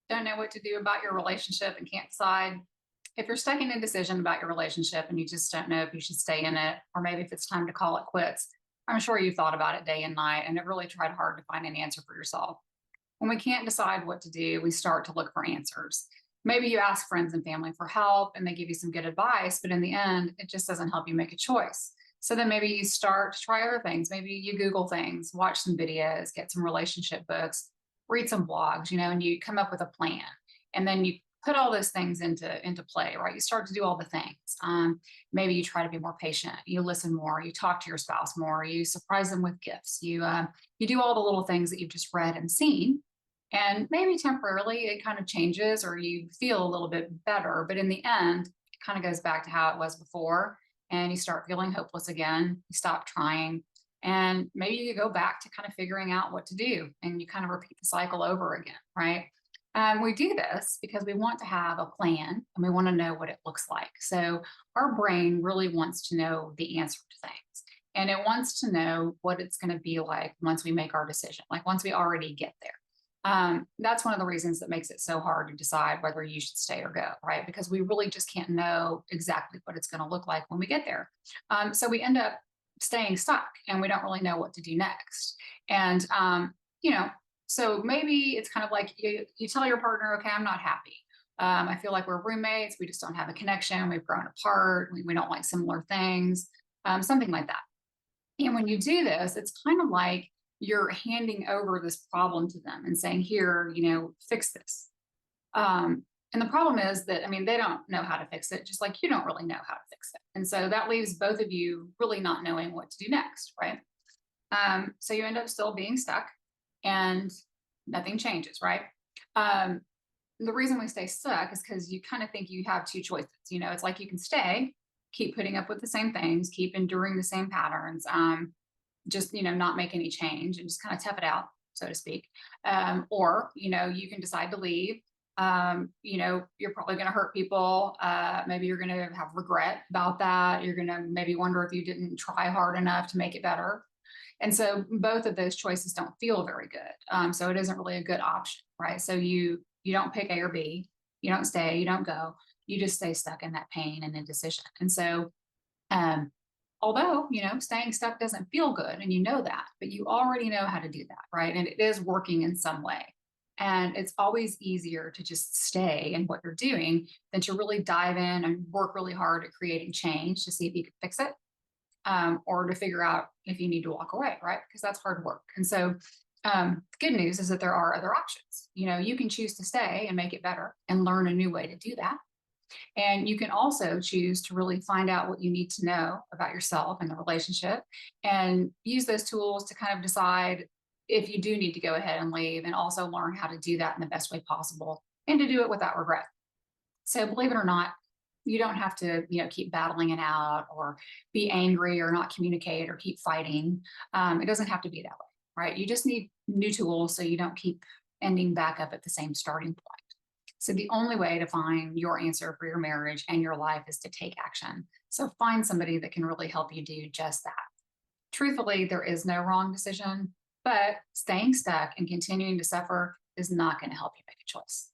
Don't know what to do about your relationship and can't decide. If you're stuck in indecision about your relationship and you just don't know if you should stay in it, or maybe if it's time to call it quits, I'm sure you've thought about it day and night and have really tried hard to find an answer for yourself. When we can't decide what to do, we start to look for answers. Maybe you ask friends and family for help and they give you some good advice, but in the end, it just doesn't help you make a choice. So then maybe you start to try other things. Maybe you Google things, watch some videos, get some relationship books, read some blogs, and you come up with a plan. And then you put all those things into play, right? You start to do all the things. Maybe you try to be more patient. You listen more. You talk to your spouse more. You surprise them with gifts. You do all the little things that you've just read and seen, and maybe temporarily it kind of changes or you feel a little bit better. But in the end, it kind of goes back to how it was before. And you start feeling hopeless again. You stop trying. And maybe you go back to kind of figuring out what to do. And you kind of repeat the cycle over again, right? We do this because we want to have a plan and we want to know what it looks like. So our brain really wants to know the answer to things. And it wants to know what it's going to be like once we make our decision, like once we already get there. That's one of the reasons that makes it so hard to decide whether you should stay or go, right? Because we really just can't know exactly what it's going to look like when we get there. So we end up staying stuck and we don't really know what to do next. And, you know, so maybe it's kind of like you tell your partner, okay, I'm not happy. I feel like we're roommates. We just don't have a connection. We've grown apart. We don't like similar things, something like that. And when you do this, it's kind of like you're handing over this problem to them and saying, here, fix this. And the problem is that, I mean, they don't know how to fix it, just like you don't really know how to fix it. And so that leaves both of you really not knowing what to do next, right? So you end up still being stuck and nothing changes, right? The reason we stay stuck is because you kind of think you have two choices. It's like you can stay, keep putting up with the same things, keep enduring the same patterns, just not make any change and just kind of tough it out, so to speak. Or you can decide to leave. You're probably going to hurt people. Maybe you're going to have regret about that. You're going to maybe wonder if you didn't try hard enough to make it better. And so both of those choices don't feel very good. So it isn't really a good option, right? So you don't pick A or B. You don't stay. You don't go. You just stay stuck in that pain and indecision. And so, although staying stuck doesn't feel good, and that, but you already know how to do that, right? And it is working in some way. And it's always easier to just stay in what you're doing than to really dive in and work really hard at creating change to see if you can fix it, or to figure out if you need to walk away, right? Because that's hard work. And so the good news is that there are other options. You can choose to stay and make it better and learn a new way to do that. And you can also choose to really find out what you need to know about yourself and the relationship and use those tools to kind of decide if you do need to go ahead and leave, and also learn how to do that in the best way possible and to do it without regret. So believe it or not, you don't have to, keep battling it out or be angry or not communicate or keep fighting. It doesn't have to be that way, right? You just need new tools so you don't keep ending back up at the same starting point. So the only way to find your answer for your marriage and your life is to take action. So find somebody that can really help you do just that. Truthfully, there is no wrong decision, but staying stuck and continuing to suffer is not going to help you make a choice.